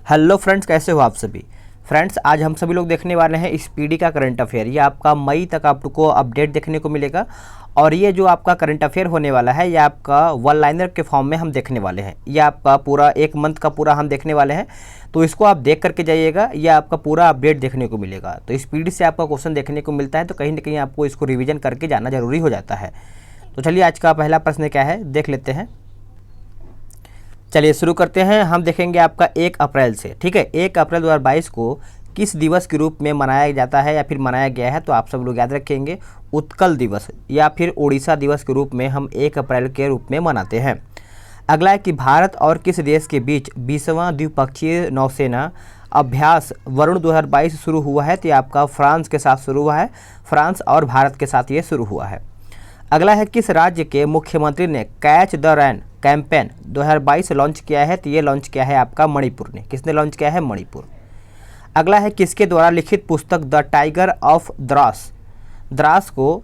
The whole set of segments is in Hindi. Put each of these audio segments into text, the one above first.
हेलो फ्रेंड्स, कैसे हो आप सभी। फ्रेंड्स, आज हम सभी लोग देखने वाले हैं स्पीडी का करंट अफेयर। ये आपका मई तक आपको अपडेट देखने को मिलेगा और ये जो आपका करंट अफेयर होने वाला है ये आपका वन लाइनर के फॉर्म में हम देखने वाले हैं। ये आपका पूरा एक मंथ का पूरा हम देखने वाले हैं, तो इसको आप देख करके जाइएगा। ये आपका पूरा अपडेट देखने को मिलेगा। तो स्पीडी से आपका क्वेश्चन देखने को मिलता है, तो कहीं ना कहीं आपको इसको रिविजन करके जाना जरूरी हो जाता है। तो चलिए, आज का पहला प्रश्न क्या है देख लेते हैं। चलिए शुरू करते हैं। हम देखेंगे आपका 1 अप्रैल से, ठीक है। 1 अप्रैल 2022 को किस दिवस के रूप में मनाया जाता है या फिर मनाया गया है, तो आप सब लोग याद रखेंगे उत्कल दिवस या फिर ओडिशा दिवस के रूप में हम 1 अप्रैल के रूप में मनाते हैं। अगला है कि भारत और किस देश के बीच 20वां द्विपक्षीय नौसेना अभ्यास वरुण 2022 शुरू हुआ है, तो ये आपका फ्रांस के साथ शुरू हुआ है। फ्रांस और भारत के साथ ये शुरू हुआ है। अगला है किस राज्य के मुख्यमंत्री ने catch the rain campaign 2022 launch किया है, तो ये लॉन्च किया है आपका मणिपुर ने। किसने लॉन्च किया है? मणिपुर। अगला है किसके द्वारा लिखित पुस्तक द टाइगर ऑफ द्रास को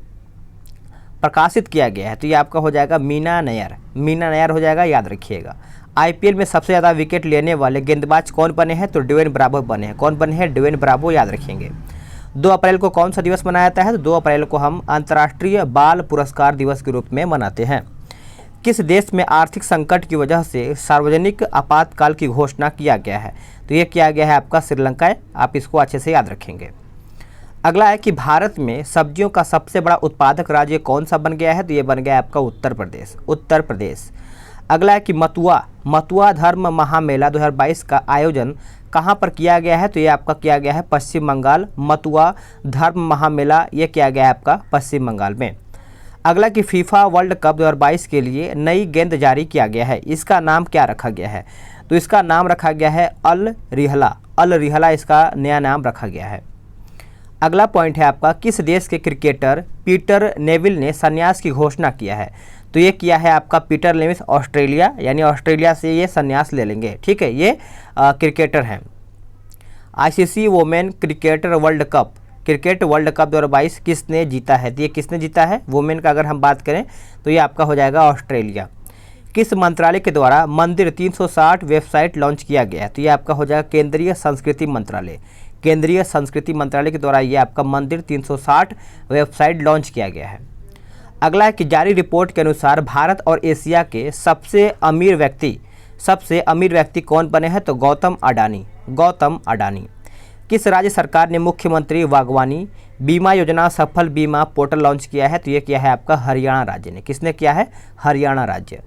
प्रकाशित किया गया है, तो ये आपका हो जाएगा मीना नैयर। मीना नैयर हो जाएगा, याद रखिएगा। आईपीएल में सबसे ज़्यादा विकेट लेने वाले गेंदबाज कौन बने हैं, तो ड्वेन ब्रावो बने हैं। कौन बने हैं? ड्वेन ब्रावो, याद रखेंगे। 2 अप्रैल को कौन सा दिवस मनाया जाता है, तो 2 अप्रैल को हम अंतर्राष्ट्रीय बाल पुरस्कार दिवस के रूप में मनाते हैं। किस देश में आर्थिक संकट की वजह से सार्वजनिक आपातकाल की घोषणा किया गया है, तो ये किया गया है आपका श्रीलंका है। आप इसको अच्छे से याद रखेंगे। अगला है कि भारत में सब्जियों का सबसे बड़ा उत्पादक राज्य कौन सा बन गया है, तो ये बन गया है आपका उत्तर प्रदेश। उत्तर प्रदेश। अगला है कि मथुआ धर्म महामेला 2022 का आयोजन कहाँ पर किया गया है, तो ये आपका किया गया है पश्चिम बंगाल। मथुआ धर्म महामेला ये किया गया है आपका पश्चिम बंगाल में। अगला कि फीफा वर्ल्ड कप 2022 के लिए नई गेंद जारी किया गया है, इसका नाम क्या रखा गया है, तो इसका नाम रखा गया है अल रिहला। अल रिहला इसका नया नाम रखा गया है। अगला पॉइंट है आपका किस देश के क्रिकेटर पीटर नेविल ने संन्यास की घोषणा किया है, तो ये किया है आपका पीटर नेविल ऑस्ट्रेलिया, यानी ऑस्ट्रेलिया से ये संन्यास ले लेंगे, ठीक है। ये क्रिकेटर हैं। ICC women cricketer world cup 2022 किसने जीता है, तो ये किसने जीता है? वुमेन का अगर हम बात करें तो ये आपका हो जाएगा ऑस्ट्रेलिया। किस मंत्रालय के द्वारा मंदिर 360 वेबसाइट लॉन्च किया गया है, तो ये आपका हो जाएगा केंद्रीय संस्कृति मंत्रालय। केंद्रीय संस्कृति मंत्रालय के द्वारा ये आपका मंदिर 360 वेबसाइट लॉन्च किया गया है। अगला है कि जारी रिपोर्ट के अनुसार भारत और एशिया के सबसे अमीर व्यक्ति कौन बने हैं, तो गौतम अडानी। किस राज्य सरकार ने मुख्यमंत्री बागवानी बीमा योजना सफल बीमा पोर्टल लॉन्च किया है, तो ये किया है आपका हरियाणा राज्य ने। किसने किया है? हरियाणा राज्य।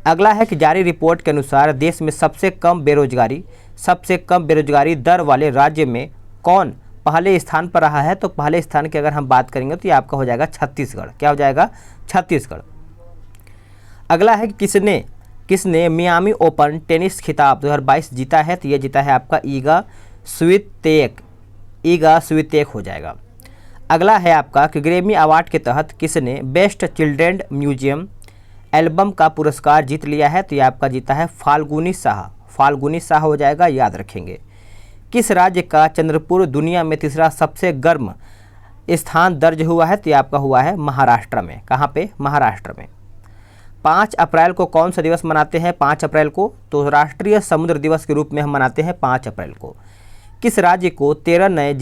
अगला है कि जारी रिपोर्ट के अनुसार देश में सबसे कम बेरोजगारी दर वाले राज्य में कौन पहले स्थान पर रहा है, तो पहले स्थान की अगर हम बात करेंगे तो ये आपका हो जाएगा छत्तीसगढ़। क्या हो जाएगा? छत्तीसगढ़। अगला है कि किसने मियामी ओपन टेनिस खिताब 2022 जीता है, तो ये जीता है आपका ईगा स्वितेक हो जाएगा। अगला है आपका कि ग्रैमी अवार्ड के तहत किसने बेस्ट चिल्ड्रेन म्यूजियम एल्बम का पुरस्कार जीत लिया है, तो ये आपका जीता है फाल्गुनी शाह हो जाएगा, याद रखेंगे। किस राज्य का चंद्रपुर दुनिया में तीसरा सबसे गर्म स्थान दर्ज हुआ है, तो ये आपका हुआ है महाराष्ट्र में। कहाँ पे? महाराष्ट्र में। 5 अप्रैल को कौन सा दिवस मनाते हैं? 5 अप्रैल को तो राष्ट्रीय समुद्र दिवस के रूप में हम मनाते हैं 5 अप्रैल को। किस राज्य को 13 नए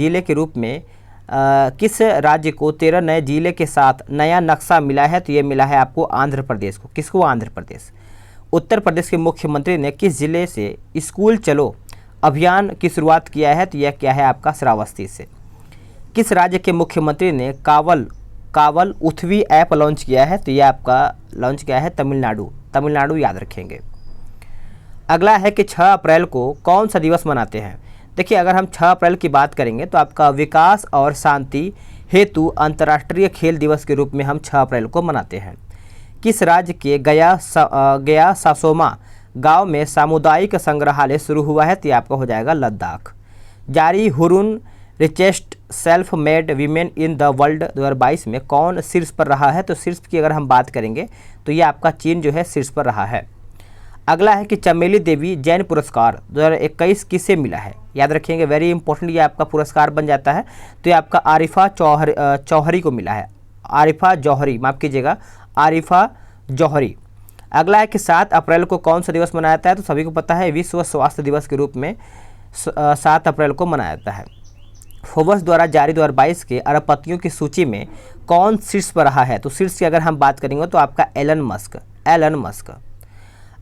जिले के साथ नया नक्शा मिला है, तो ये मिला है आपको आंध्र प्रदेश को। किसको? आंध्र प्रदेश। उत्तर प्रदेश के मुख्यमंत्री ने किस जिले से स्कूल चलो अभियान की शुरुआत किया है, तो यह क्या है आपका श्रावस्ती से। किस राज्य के मुख्यमंत्री ने कावल उथवी ऐप लॉन्च किया है, तो यह आपका लॉन्च किया है तमिलनाडु, याद रखेंगे। अगला है कि 6 अप्रैल को कौन सा दिवस मनाते हैं। देखिए, अगर हम 6 अप्रैल की बात करेंगे तो आपका विकास और शांति हेतु अंतर्राष्ट्रीय खेल दिवस के रूप में हम 6 अप्रैल को मनाते हैं। किस राज्य के गया सासोमा गांव में सामुदायिक संग्रहालय शुरू हुआ है, तो ये आपका हो जाएगा लद्दाख। जारी Hurun richest self made women in the world 2022 में कौन शीर्ष पर रहा है, तो शीर्ष की अगर हम बात करेंगे तो ये आपका चीन जो है शीर्ष पर रहा है। अगला है कि चमेली देवी जैन पुरस्कार 2021 किसे मिला है, याद रखिएगा, वेरी इंपॉर्टेंट ये आपका पुरस्कार बन जाता है। तो ये आपका आरिफा चौहरी को मिला है। आरिफा जौहरी। अगला है कि 7 अप्रैल को कौन सा दिवस मनाया जाता है, तो सभी को पता है विश्व स्वास्थ्य दिवस के रूप में 7 अप्रैल को मनाया जाता है। फोर्ब्स द्वारा जारी 2022 के अरबपतियों की सूची में कौन शीर्ष पर रहा है? तो शीर्ष की अगर हम बात करेंगे तो आपका एलन मस्क।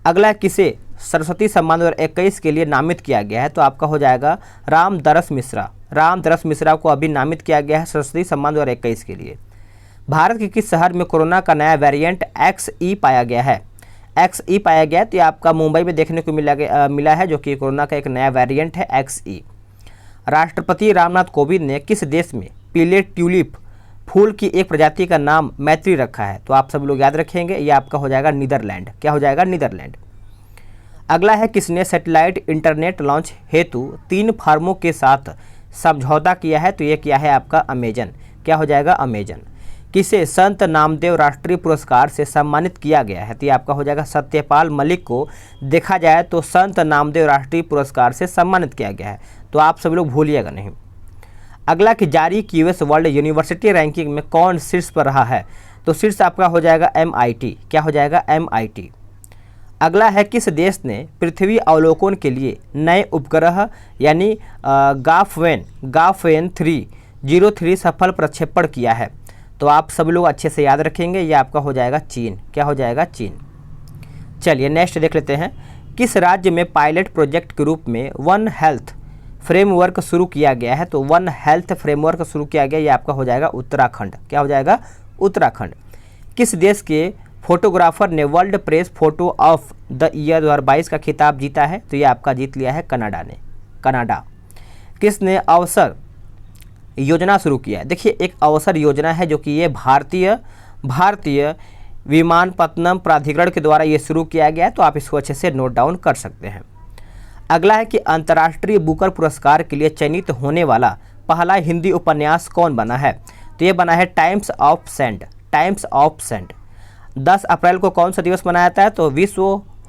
अगला किसे सरस्वती सम्मान 2021 के लिए नामित किया गया है? तो आपका हो जाएगा रामदरस मिश्रा को अभी नामित किया गया है सरस्वती सम्मान 2021 के लिए। भारत के किस शहर में कोरोना का नया वेरिएंट XE पाया गया है? XE पाया गया, तो ये आपका मुंबई में देखने को मिला है, जो कि कोरोना का एक नया वेरिएंट है XE। राष्ट्रपति रामनाथ कोविंद ने किस देश में पीले ट्यूलिप फूल की एक प्रजाति का नाम मैत्री रखा है? तो आप सब लोग याद रखेंगे, ये आपका हो जाएगा नीदरलैंड। क्या हो जाएगा? नीदरलैंड। अगला है किसने सैटेलाइट इंटरनेट लॉन्च हेतु 3 फर्मों के साथ समझौता किया है? तो ये किया है आपका अमेजन। क्या हो जाएगा? अमेजन। किसे संत नामदेव राष्ट्रीय पुरस्कार से सम्मानित किया गया है? तो ये आपका हो जाएगा सत्यपाल मलिक को देखा जाए तो संत नामदेव राष्ट्रीय पुरस्कार से सम्मानित किया गया है, तो आप सब लोग भूलिएगा नहीं। अगला कि जारी की US वर्ल्ड यूनिवर्सिटी रैंकिंग में कौन शीर्ष पर रहा है? तो शीर्ष आपका हो जाएगा MIT। क्या हो जाएगा? MIT। अगला है किस देश ने पृथ्वी अवलोकन के लिए नए उपग्रह यानी गाफवेन 303 सफल प्रक्षेपण किया है? तो आप सब लोग अच्छे से याद रखेंगे, ये आपका हो जाएगा चीन। क्या हो जाएगा? चीन। चलिए नेक्स्ट देख लेते हैं। किस राज्य में पायलट प्रोजेक्ट के रूप में वन हेल्थ फ्रेमवर्क शुरू किया गया है? तो वन हेल्थ फ्रेमवर्क शुरू किया गया, ये आपका हो जाएगा उत्तराखंड। क्या हो जाएगा? उत्तराखंड। किस देश के फोटोग्राफर ने world press photo of the year 2022 का खिताब जीता है? तो ये आपका जीत लिया है कनाडा। किसने अवसर योजना शुरू किया है? देखिए एक अवसर योजना है जो कि ये भारतीय विमानपत्तनम प्राधिकरण के द्वारा ये शुरू किया गया है, तो आप इसको अच्छे से नोट डाउन कर सकते हैं। अगला है कि अंतर्राष्ट्रीय बुकर पुरस्कार के लिए चयनित होने वाला पहला हिंदी उपन्यास कौन बना है? तो ये बना है टाइम्स ऑफ सेंट। 10 अप्रैल को कौन सा दिवस मनाया जाता है? तो विश्व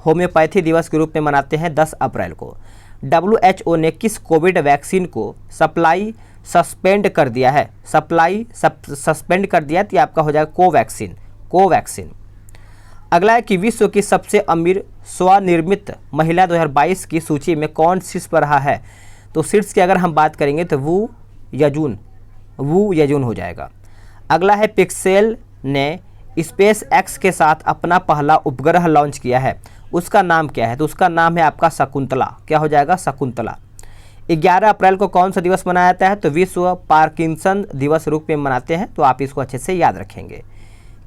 होम्योपैथी दिवस के रूप में मनाते हैं 10 अप्रैल को। WHO ने किस कोविड वैक्सीन को सप्लाई सस्पेंड कर दिया है? सस्पेंड कर दिया, तो आपका हो जाएगा कोवैक्सीन। अगला है कि विश्व की सबसे अमीर स्वनिर्मित महिला 2022 की सूची में कौन शीर्ष पर रहा है? तो शीर्ष की अगर हम बात करेंगे तो वू यजून हो जाएगा। अगला है पिक्सेल ने SpaceX के साथ अपना पहला उपग्रह लॉन्च किया है, उसका नाम क्या है? तो उसका नाम है आपका शकुंतला। क्या हो जाएगा? शकुंतला। 11 अप्रैल को कौन सा दिवस मनाया जाता है? तो विश्व पार्किंसन दिवस रूप में मनाते हैं, तो आप इसको अच्छे से याद रखेंगे।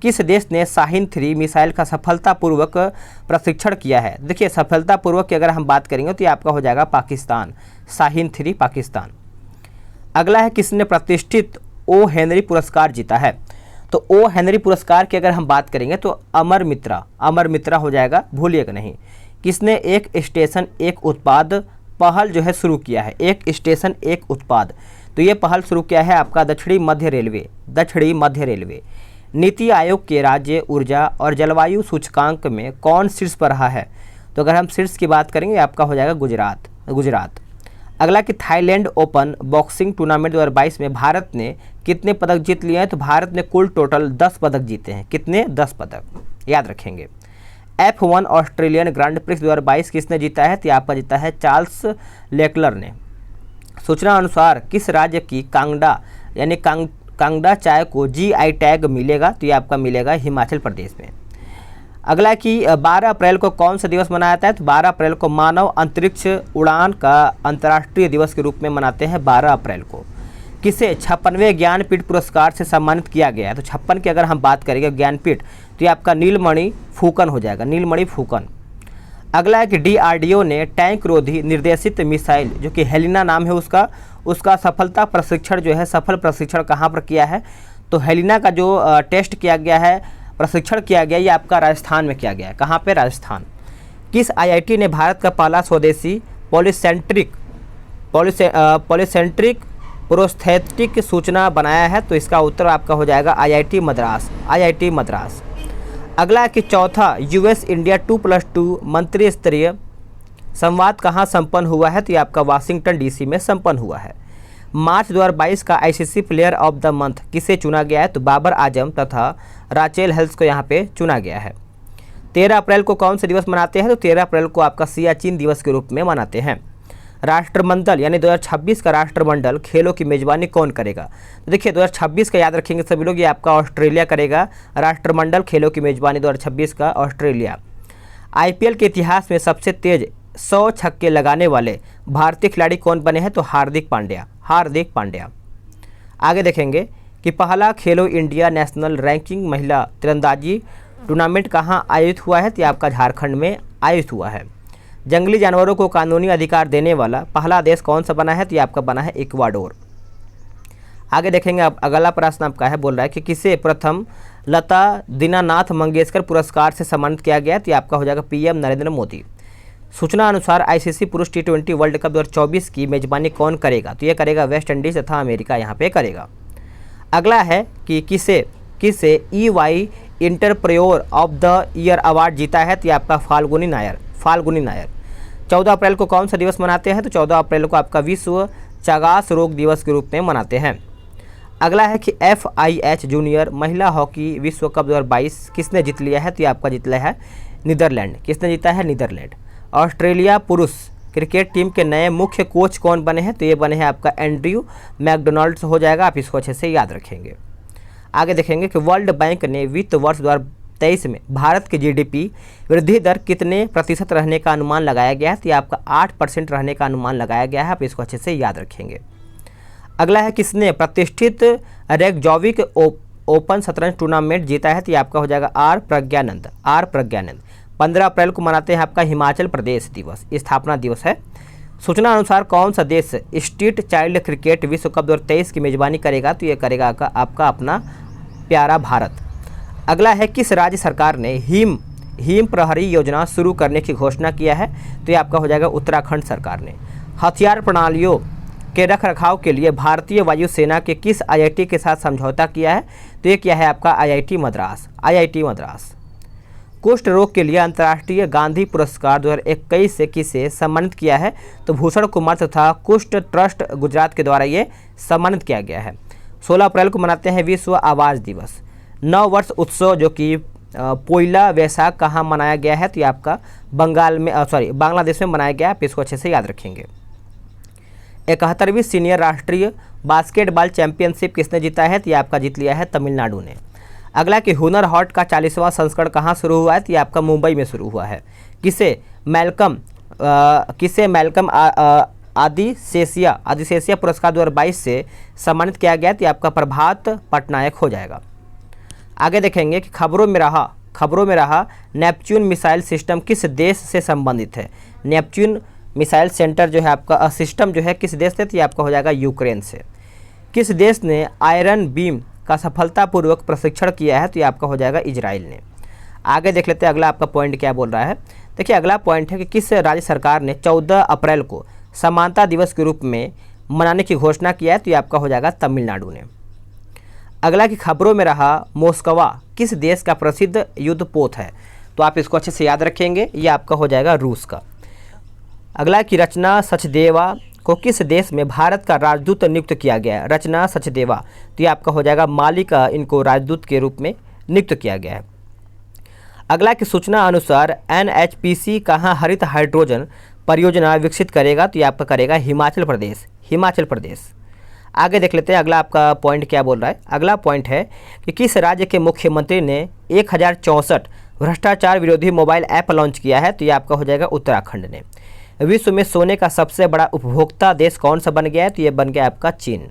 किस देश ने शाहीन 3 मिसाइल का सफलतापूर्वक प्रशिक्षण किया है? देखिए सफलतापूर्वक की अगर हम बात करेंगे तो ये आपका हो जाएगा पाकिस्तान। शाहीन 3 पाकिस्तान। अगला है किसने प्रतिष्ठित ओ हेनरी पुरस्कार जीता है? तो ओ हेनरी पुरस्कार की अगर हम बात करेंगे तो अमर मित्रा हो जाएगा, भूलिएगा नहीं। किसने एक स्टेशन एक उत्पाद पहल जो है शुरू किया है? एक स्टेशन एक उत्पाद, तो ये पहल शुरू किया है आपका दक्षिणी मध्य रेलवे। नीति आयोग के राज्य ऊर्जा और जलवायु सूचकांक में कौन शीर्ष पर रहा है? तो अगर हम शीर्ष की बात करेंगे आपका हो जाएगा गुजरात। अगला कि थाईलैंड ओपन बॉक्सिंग टूर्नामेंट 2022 में भारत ने कितने पदक जीत लिए हैं? तो भारत ने कुल टोटल 10 पदक जीते हैं। कितने? 10 पदक, याद रखेंगे। F1 ऑस्ट्रेलियन ग्रैंड प्रिक्स 2022 किसने जीता है? तो आपका जीता है चार्ल्स लेक्लर ने। सूचना अनुसार किस राज्य की कांगड़ा चाय को GI टैग मिलेगा? तो ये आपका मिलेगा हिमाचल प्रदेश में। अगला कि 12 अप्रैल को कौन सा दिवस मनाया जाता है? तो 12 अप्रैल को मानव अंतरिक्ष उड़ान का अंतर्राष्ट्रीय दिवस के रूप में मनाते हैं 12 अप्रैल को। किसे 56वें ज्ञानपीठ पुरस्कार से सम्मानित किया गया है? तो 56 की अगर हम बात करेंगे ज्ञानपीठ, तो ये आपका नीलमणि फूकन हो जाएगा, नीलमणि फूकन। अगला है कि DRDO ने टैंक रोधी निर्देशित मिसाइल जो कि हेलिना नाम है उसका सफल प्रशिक्षण कहाँ पर किया है? तो हेलिना का जो टेस्ट किया गया है, प्रशिक्षण किया गया, ये आपका राजस्थान में किया गया है। कहाँ पे? राजस्थान। किस IIT ने भारत का पहला स्वदेशी पॉलीसेंट्रिक प्रोस्थेटिक सूचना बनाया है? तो इसका उत्तर आपका हो जाएगा IIT मद्रास। अगला कि चौथा US इंडिया 2+2 मंत्री स्तरीय संवाद कहाँ संपन्न हुआ है? तो ये आपका वाशिंगटन DC में संपन्न हुआ है। मार्च 2022 का ICC player of the month किसे चुना गया है? तो बाबर आजम तथा राचेल हेल्स को यहाँ पे चुना गया है। 13 अप्रैल को कौन सा दिवस मनाते हैं? तो 13 अप्रैल को आपका सियाचिन दिवस के रूप में मनाते हैं। राष्ट्रमंडल यानी 2026 का राष्ट्रमंडल खेलों की मेजबानी कौन करेगा? तो देखिए 2026 का याद रखेंगे सभी लोग, ये आपका ऑस्ट्रेलिया करेगा। राष्ट्रमंडल खेलों की मेजबानी 2026 का ऑस्ट्रेलिया। आईपीएल के इतिहास में सबसे तेज 100 छक्के लगाने वाले भारतीय खिलाड़ी कौन बने हैं? तो हार्दिक पांड्या, हार्दिक पांड्या। आगे देखेंगे कि पहला खेलो इंडिया नेशनल रैंकिंग महिला तीरंदाजी टूर्नामेंट कहाँ आयोजित हुआ है? तो ये आपका झारखंड में आयोजित हुआ है। जंगली जानवरों को कानूनी अधिकार देने वाला पहला देश कौन सा बना है? तो ये आपका बना है इक्वाडोर। आगे देखेंगे अब अगला प्रश्न आपका है, बोल रहा है कि किसे प्रथम लता दीनानाथ मंगेशकर पुरस्कार से सम्मानित किया गया? तो ये आपका हो जाएगा पीएम नरेंद्र मोदी। सूचना अनुसार आईसीसी पुरुष टी20 वर्ल्ड कप 2024 की मेजबानी कौन करेगा? तो ये करेगा वेस्ट इंडीज तथा अमेरिका यहाँ पे करेगा। अगला है कि किसे EY entrepreneur of the year award जीता है? तो ये आपका फाल्गुनी नायर, फाल्गुनी नायर। 14 अप्रैल को कौन सा दिवस मनाते हैं? तो 14 अप्रैल को आपका विश्व चागास रोग दिवस के रूप में मनाते हैं। अगला है कि FIH जूनियर महिला हॉकी विश्व कप 2022 किसने जीत लिया है? तो ये आपका जीत लिया है नीदरलैंड। किसने जीता है? नीदरलैंड। ऑस्ट्रेलिया पुरुष क्रिकेट टीम के नए मुख्य कोच कौन बने हैं? तो ये बने हैं आपका एंड्रयू मैकडोनाल्ड्स हो जाएगा, आप इसको अच्छे से याद रखेंगे। आगे देखेंगे कि वर्ल्ड बैंक ने वित्त वर्ष 2023 में भारत की GDP वृद्धि दर कितने प्रतिशत रहने का अनुमान लगाया गया है? तो ये आपका 8% रहने का अनुमान लगाया गया है, आप इसको अच्छे से याद रखेंगे। अगला है किसने प्रतिष्ठित रेकजॉविक ओपन शतरंज टूर्नामेंट जीता है? तो ये आपका हो जाएगा आर प्रज्ञानंद, आर प्रज्ञानंद। 15 अप्रैल को मनाते हैं आपका हिमाचल प्रदेश दिवस, स्थापना दिवस है। सूचना अनुसार कौन सा देश स्ट्रीट चाइल्ड क्रिकेट विश्व कप 2023 की मेजबानी करेगा? तो ये करेगा आपका अपना प्यारा भारत। अगला है किस राज्य सरकार ने हिम प्रहरी योजना शुरू करने की घोषणा किया है? तो ये आपका हो जाएगा उत्तराखंड सरकार ने। हथियार प्रणालियों के रखरखाव के लिए भारतीय वायुसेना के किस IIT के साथ समझौता किया है? तो ये किया है आपका IIT मद्रास, IIT मद्रास। कुष्ठ रोग के लिए अंतर्राष्ट्रीय गांधी पुरस्कार 2021 से किसे सम्मानित किया है? तो भूषण कुमार तथा कुष्ठ ट्रस्ट गुजरात के द्वारा ये सम्मानित किया गया है। 16 अप्रैल को मनाते हैं विश्व आवास दिवस। 9 वर्ष उत्सव जो कि पोइला वैसाख कहाँ मनाया गया है? तो ये आपका बांग्लादेश में मनाया गया है, आप इसको अच्छे से याद रखेंगे। 71वीं सीनियर राष्ट्रीय बास्केटबॉल चैंपियनशिप किसने जीता है? तो ये आपका जीत लिया है तमिलनाडु ने। अगला कि हुनर हाट का 40वां संस्करण कहाँ शुरू हुआ है? तो ये आपका मुंबई में शुरू हुआ है। किसे मैल्कम आदिशेषिया पुरस्कार 2022 से सम्मानित किया गया? तो ये आपका प्रभात पटनायक हो जाएगा। आगे देखेंगे कि खबरों में रहा नेपच्यून मिसाइल सिस्टम किस देश से संबंधित है? नेपच्यून मिसाइल सेंटर जो है आपका सिस्टम जो है किस देश से? तो ये आपका हो जाएगा यूक्रेन से। किस देश ने आयरन बीम का सफलतापूर्वक प्रशिक्षण किया है? तो ये आपका हो जाएगा इजराइल ने। आगे देख लेते हैं अगला आपका पॉइंट क्या बोल रहा है। देखिए अगला पॉइंट है कि किस राज्य सरकार ने 14 अप्रैल को समानता दिवस के रूप में मनाने की घोषणा किया है? तो ये आपका हो जाएगा तमिलनाडु ने। अगला की खबरों में रहा मोस्कवा किस देश का प्रसिद्ध युद्धपोत है? तो आप इसको अच्छे से याद रखेंगे, ये आपका हो जाएगा रूस का। अगला की रचना सचदेवा को किस देश में भारत का राजदूत नियुक्त किया गया है? रचना सचदेवा, तो ये आपका हो जाएगा माली का इनको राजदूत के रूप में नियुक्त किया गया है। अगला की सूचना अनुसार NHPC कहाँ हरित हाइड्रोजन परियोजना विकसित करेगा? तो ये आपका करेगा हिमाचल प्रदेश, हिमाचल प्रदेश। आगे देख लेते हैं अगला आपका पॉइंट क्या बोल रहा है। अगला पॉइंट है कि किस राज्य के मुख्यमंत्री ने 1064 भ्रष्टाचार विरोधी मोबाइल ऐप लॉन्च किया है? तो ये आपका हो जाएगा उत्तराखंड ने। विश्व में सोने का सबसे बड़ा उपभोक्ता देश कौन सा बन गया है? तो ये बन गया आपका चीन।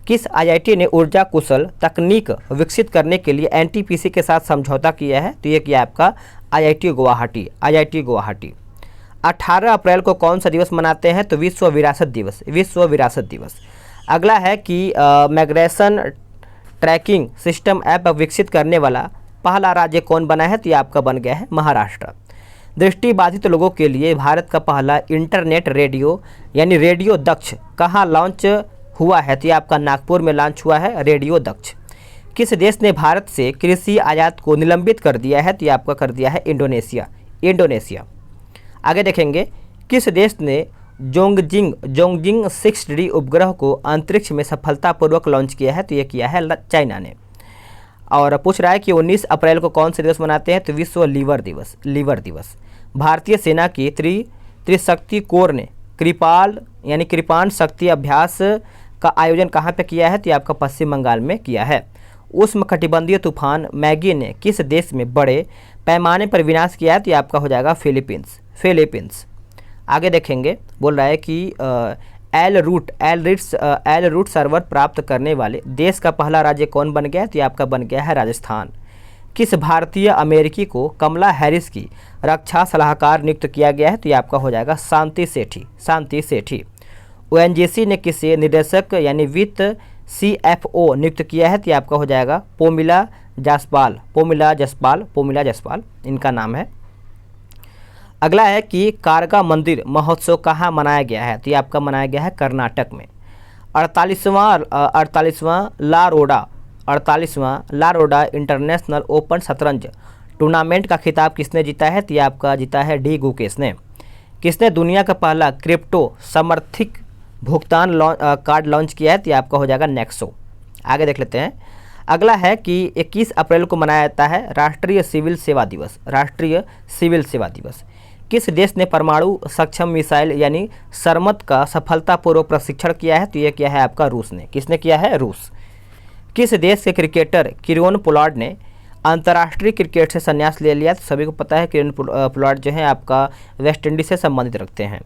किस IIT ने ऊर्जा कुशल तकनीक विकसित करने के लिए NTPC के साथ समझौता किया है? तो ये किया आपका IIT गुवाहाटी, IIT गुवाहाटी। 18 अप्रैल को कौन सा दिवस मनाते हैं? तो विश्व विरासत दिवस, विश्व विरासत दिवस। अगला है कि माइग्रेशन ट्रैकिंग सिस्टम ऐप विकसित करने वाला पहला राज्य कौन बना है? तो ये आपका बन गया है महाराष्ट्र। दृष्टिबाधित लोगों के लिए भारत का पहला इंटरनेट रेडियो यानी रेडियो दक्ष कहाँ लॉन्च हुआ है? तो ये आपका नागपुर में लॉन्च हुआ है रेडियो दक्ष। किस देश ने भारत से कृषि आयात को निलंबित कर दिया है? तो ये आपका कर दिया है इंडोनेशिया, इंडोनेशिया। आगे देखेंगे किस देश ने जोंगजिंग 6D उपग्रह को अंतरिक्ष में सफलतापूर्वक लॉन्च किया है? तो ये किया है चाइना ने। और पूछ रहा है कि 19 अप्रैल को कौन से दिवस मनाते हैं? तो विश्व लीवर दिवस, लीवर दिवस। भारतीय सेना की त्रिशक्ति कोर ने कृपाल यानी कृपाण शक्ति अभ्यास का आयोजन कहाँ पे किया है? तो ये आपका पश्चिम बंगाल में किया है। उष्णकटिबंधीय तूफान मैगी ने किस देश में बड़े पैमाने पर विनाश किया है? तो ये आपका हो जाएगा फिलीपींस। आगे देखेंगे, बोल रहा है कि एल रूट सर्वर प्राप्त करने वाले देश का पहला राज्य कौन बन गया है? तो ये आपका बन गया है राजस्थान। किस भारतीय अमेरिकी को कमला हैरिस की रक्षा सलाहकार नियुक्त किया गया है? तो ये आपका हो जाएगा शांति सेठी। ओएनजीसी ने किसे निदेशक यानी वित्त CFO नियुक्त किया है? तो ये आपका हो जाएगा पोमिला जसपाल इनका नाम है। अगला है कि कारगा मंदिर महोत्सव कहाँ मनाया गया है? तो ये आपका मनाया गया है कर्नाटक में। 48वां लारोडा इंटरनेशनल ओपन शतरंज टूर्नामेंट का खिताब किसने जीता है? तो ये आपका जीता है डी गुकेश ने। किसने दुनिया का पहला क्रिप्टो समर्थित भुगतान कार्ड लॉन्च किया है? तो ये आपका हो जाएगा नेक्सो। आगे देख लेते हैं। अगला है कि 21 अप्रैल को मनाया जाता है राष्ट्रीय सिविल सेवा दिवस। किस देश ने परमाणु सक्षम मिसाइल यानी सरमत का सफलतापूर्वक प्रशिक्षण किया है? तो ये किया है आपका रूस ने। किसने किया है? रूस। किस देश के क्रिकेटर किरोन पोलार्ड ने अंतर्राष्ट्रीय क्रिकेट से संन्यास ले लिया? तो सभी को पता है किरोन पोलार्ड जो है आपका वेस्ट इंडीज से संबंधित रखते हैं।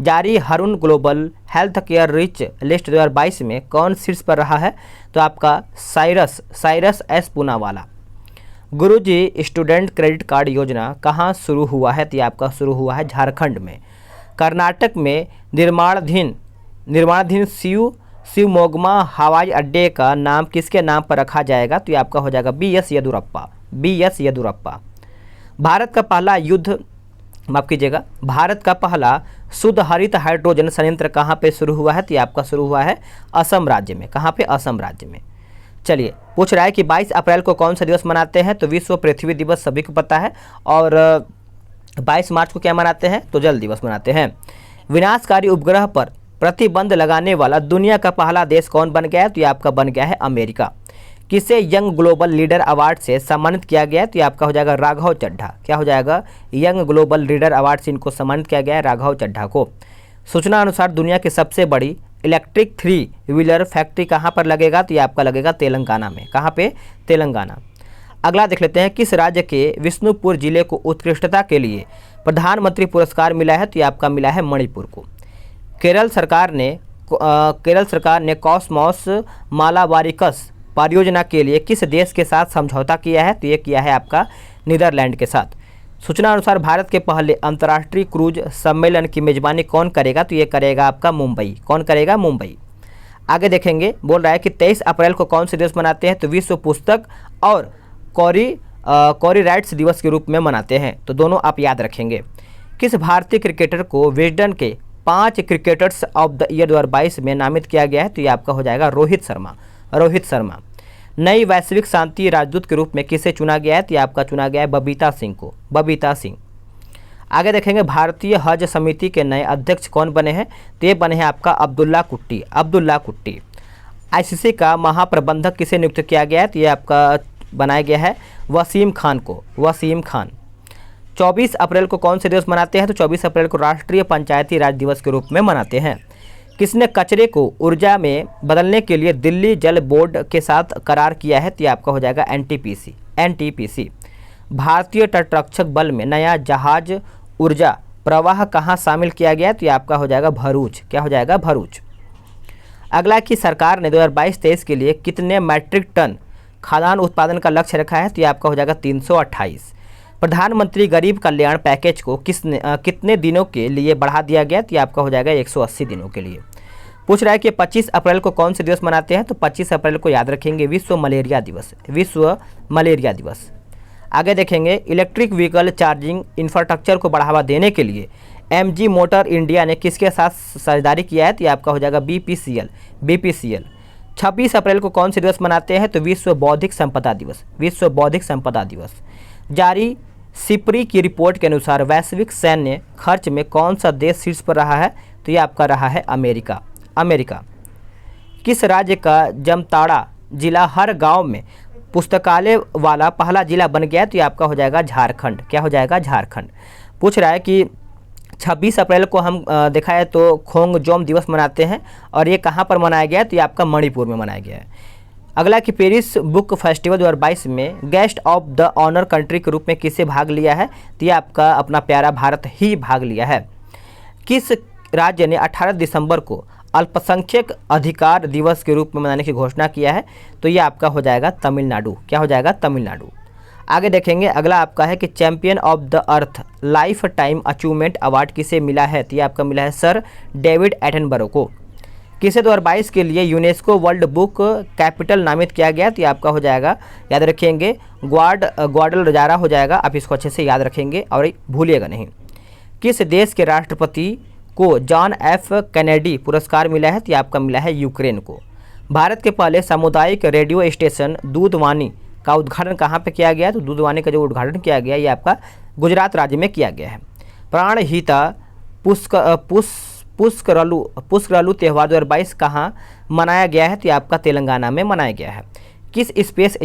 जारी Hurun global health care rich list 2022 में कौन शीर्ष पर रहा है? तो आपका Cyrus S Poonawalla. Guruji student credit card योजना कहाँ शुरू हुआ है? तो ये आपका शुरू हुआ है झारखंड में। कर्नाटक में निर्माणाधीन शिवमोग्गा हवाई अड्डे का नाम किसके नाम पर रखा जाएगा? तो ये आपका हो जाएगा BS येदुरप्पा। भारत का पहला शुद्ध हरित हाइड्रोजन संयंत्र कहाँ पे शुरू हुआ है? तो ये आपका शुरू हुआ है असम राज्य में। कहाँ पे? असम राज्य में। चलिए, पूछ रहा है कि 22 अप्रैल को कौन सा दिवस मनाते हैं? तो विश्व पृथ्वी दिवस सभी को पता है। और 22 मार्च को क्या मनाते हैं? तो जल दिवस मनाते हैं। विनाशकारी उपग्रह पर प्रतिबंध लगाने वाला दुनिया का पहला देश कौन बन गया है? तो ये आपका बन गया है अमेरिका। किसे यंग ग्लोबल लीडर अवार्ड से सम्मानित किया गया है? तो ये आपका हो जाएगा राघव चड्ढा। क्या हो जाएगा? यंग ग्लोबल लीडर अवार्ड से इनको सम्मानित किया गया है, राघव चड्ढा को। सूचना अनुसार दुनिया की सबसे बड़ी इलेक्ट्रिक 3 व्हीलर फैक्ट्री कहाँ पर लगेगा? तो ये आपका लगेगा तेलंगाना में। कहाँ पे? तेलंगाना। अगला देख लेते हैं। किस राज्य के विष्णुपुर जिले को उत्कृष्टता के लिए प्रधानमंत्री पुरस्कार मिला है? तो ये आपका मिला है मणिपुर को। केरल सरकार ने कॉस्मोस मालाबारिकस परियोजना के लिए किस देश के साथ समझौता किया है? तो ये किया है आपका नीदरलैंड के साथ। सूचना अनुसार भारत के पहले अंतर्राष्ट्रीय क्रूज सम्मेलन की मेजबानी कौन करेगा? तो ये करेगा आपका मुंबई। कौन करेगा? मुंबई। आगे देखेंगे, बोल रहा है कि 23 अप्रैल को कौन से दिवस मनाते हैं? तो विश्व पुस्तक और कॉरी राइट्स दिवस के रूप में मनाते हैं। तो दोनों आप याद रखेंगे। किस भारतीय क्रिकेटर को विजडन के 5 क्रिकेटर्स ऑफ द ईयर 2022 में नामित किया गया है? तो ये आपका हो जाएगा रोहित शर्मा। नई वैश्विक शांति राजदूत के रूप में किसे चुना गया है? तो आपका चुना गया है बबीता सिंह। आगे देखेंगे, भारतीय हज समिति के नए अध्यक्ष कौन बने हैं? तो ये बने हैं आपका अब्दुल्ला कुट्टी। ICC का महाप्रबंधक किसे नियुक्त किया गया है? तो ये आपका बनाया गया है वसीम खान। 24 अप्रैल को कौन से दिवस मनाते हैं? तो 24 अप्रैल को राष्ट्रीय पंचायती राज दिवस के रूप में मनाते हैं। किसने कचरे को ऊर्जा में बदलने के लिए दिल्ली जल बोर्ड के साथ करार किया है? तो ये आपका हो जाएगा NTPC। भारतीय तटरक्षक बल में नया जहाज ऊर्जा प्रवाह कहाँ शामिल किया गया है? तो ये आपका हो जाएगा भरूच। क्या हो जाएगा? भरूच। अगला कि सरकार ने 2022-23 के लिए कितने मैट्रिक टन खाद्यान्न उत्पादन का लक्ष्य रखा है? तो ये आपका हो जाएगा 328। प्रधानमंत्री गरीब कल्याण पैकेज को कितने दिनों के लिए बढ़ा दिया गया? तो ये आपका हो जाएगा 180 दिनों के लिए। पूछ रहा है कि 25 अप्रैल को कौन से दिवस मनाते हैं? तो 25 अप्रैल को याद रखेंगे विश्व मलेरिया दिवस। आगे देखेंगे, इलेक्ट्रिक व्हीकल चार्जिंग इंफ्रास्ट्रक्चर को बढ़ावा देने के लिए MG मोटर इंडिया ने किसके साथ साझेदारी किया है? तो ये आपका हो जाएगा BPCL। 26 अप्रैल को कौन से दिवस मनाते हैं? तो विश्व बौद्धिक संपदा दिवस। जारी सिपरी की रिपोर्ट के अनुसार वैश्विक सैन्य खर्च में कौन सा देश शीर्ष पर रहा है? तो ये आपका रहा है अमेरिका। किस राज्य का जामताड़ा जिला हर गांव में पुस्तकालय वाला पहला जिला बन गया? तो ये आपका हो जाएगा झारखंड। क्या हो जाएगा? झारखंड। पूछ रहा है कि 26 अप्रैल को हम देखा है तो खोंगजोम दिवस मनाते हैं, और ये कहाँ पर मनाया गया है, तो ये आपका मणिपुर में मनाया गया है। अगला कि पेरिस बुक फेस्टिवल 2022 में guest of the honour country के रूप में किसे भाग लिया है, तो ये आपका अपना प्यारा भारत ही भाग लिया है। किस राज्य ने 18 दिसंबर को अल्पसंख्यक अधिकार दिवस के रूप में मनाने की घोषणा किया है, तो ये आपका हो जाएगा तमिलनाडु। क्या हो जाएगा, तमिलनाडु। आगे देखेंगे, अगला आपका है कि champion of the earth life time achievement award किसे मिला है, तो ये आपका मिला है सर डेविड एटनबरो को। किसे 2022 के लिए यूनेस्को वर्ल्ड बुक कैपिटल नामित किया गया, तो ये आपका हो जाएगा, याद रखेंगे, ग्वाडलजारा हो जाएगा। आप इसको अच्छे से याद रखेंगे और भूलिएगा नहीं। किस देश के राष्ट्रपति को जॉन एफ कैनेडी पुरस्कार मिला है, तो ये आपका मिला है यूक्रेन को। भारत के पहले सामुदायिक रेडियो स्टेशन दूधवानी का उद्घाटन कहाँ पे किया गया है, तो दूधवानी का जो उद्घाटन किया गया ये आपका गुजरात राज्य में किया गया है। प्राणहिता पुष्करलू त्यौहार 2022 कहाँ मनाया गया है, तो ये आपका तेलंगाना में मनाया गया है। किस स्पेस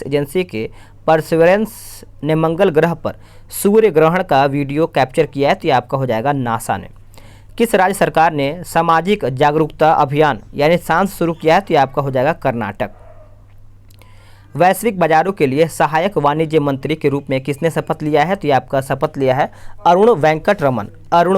एजेंसी के परसिवरेंस ने मंगल ग्रह पर सूर्य ग्रहण का वीडियो कैप्चर किया है, तो ये आपका हो जाएगा नासा ने। किस राज्य सरकार ने सामाजिक जागरूकता अभियान यानी सांस शुरू किया है, तो ये आपका हो जाएगा कर्नाटक। वैश्विक बाजारों के लिए सहायक वाणिज्य मंत्री के रूप में किसने शपथ लिया है, तो ये आपका शपथ लिया है अरुण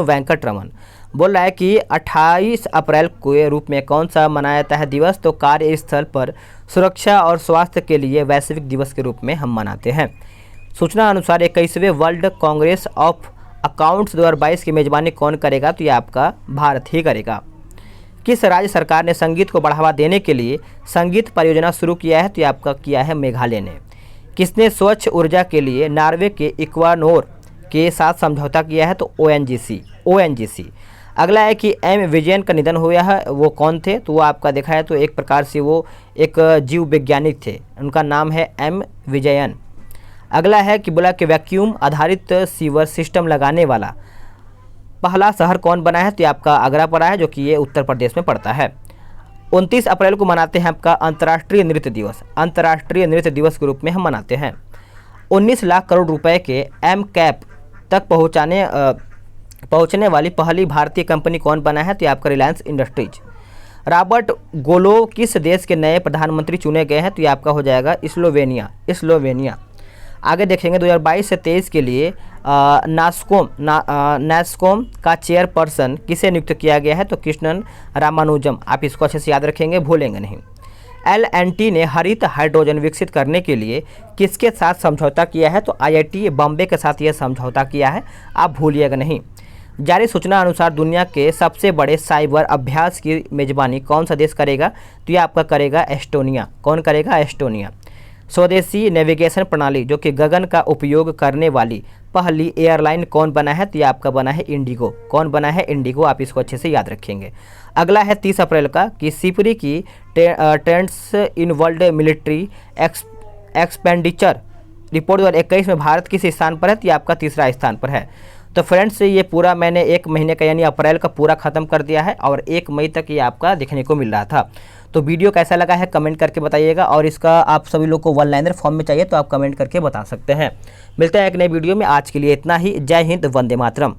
वेंकटरमन। बोल रहा है कि 28 अप्रैल के रूप में कौन सा मनाया जाता है दिवस, तो कार्यस्थल पर सुरक्षा और स्वास्थ्य के लिए वैश्विक दिवस के रूप में हम मनाते हैं। सूचना अनुसार 21वें वर्ल्ड कांग्रेस ऑफ अकाउंट्स 2022 की मेजबानी कौन करेगा, तो ये आपका भारत ही करेगा। किस राज्य सरकार ने संगीत को बढ़ावा देने के लिए संगीत परियोजना शुरू किया है, तो ये आपका किया है मेघालय ने। किसने स्वच्छ ऊर्जा के लिए नॉर्वे के इक्वानोर के साथ समझौता किया है, तो ONGC। अगला है कि एम विजयन का निधन हुआ है, वो कौन थे, तो वो आपका देखा है तो एक प्रकार से वो एक जीव वैज्ञानिक थे, उनका नाम है एम विजयन। अगला है कि बोला कि वैक्यूम आधारित सीवर सिस्टम लगाने वाला पहला शहर कौन बना है, तो ये आपका आगरा पड़ा है, जो कि ये उत्तर प्रदेश में पड़ता है। 29 अप्रैल को मनाते हैं आपका अंतर्राष्ट्रीय नृत्य दिवस के रूप में हम मनाते हैं। 19 लाख करोड़ रुपए के एम कैप तक पहुँचने वाली पहली भारतीय कंपनी कौन बना है, तो ये आपका रिलायंस इंडस्ट्रीज। रॉबर्ट गोलोव किस देश के नए प्रधानमंत्री चुने गए हैं, तो ये आपका हो जाएगा स्लोवेनिया। आगे देखेंगे 2022 से 23 के लिए नास्कॉम का चेयरपर्सन किसे नियुक्त किया गया है, तो कृष्णन रामानुजम। आप इसको अच्छे से याद रखेंगे, भूलेंगे नहीं। L&T ने हरित हाइड्रोजन विकसित करने के लिए किसके साथ समझौता किया है, तो IIT बॉम्बे के साथ यह समझौता किया है, आप भूलिएगा नहीं। जारी सूचना अनुसार दुनिया के सबसे बड़े साइबर अभ्यास की मेजबानी कौन सा देश करेगा, तो ये आपका करेगा एस्टोनिया। कौन करेगा, एस्टोनिया। स्वदेशी नेविगेशन प्रणाली जो कि गगन का उपयोग करने वाली पहली एयरलाइन कौन बना है, तो ये आपका बना है इंडिगो। कौन बना है, इंडिगो। आप इसको अच्छे से याद रखेंगे। अगला है 30 अप्रैल का कि सिपरी की trends in world military expenditure report 2021 में भारत किस स्थान पर है, तो ये आपका तीसरा स्थान पर है। तो फ्रेंड्स ये पूरा मैंने 1 महीने का यानी अप्रैल का पूरा ख़त्म कर दिया है और 1 मई तक ये आपका देखने को मिल रहा था। तो वीडियो कैसा लगा है कमेंट करके बताइएगा, और इसका आप सभी लोग को वन लाइनर फॉर्म में चाहिए तो आप कमेंट करके बता सकते हैं। मिलते हैं एक नए वीडियो में, आज के लिए इतना ही। जय हिंद, वंदे मातरम।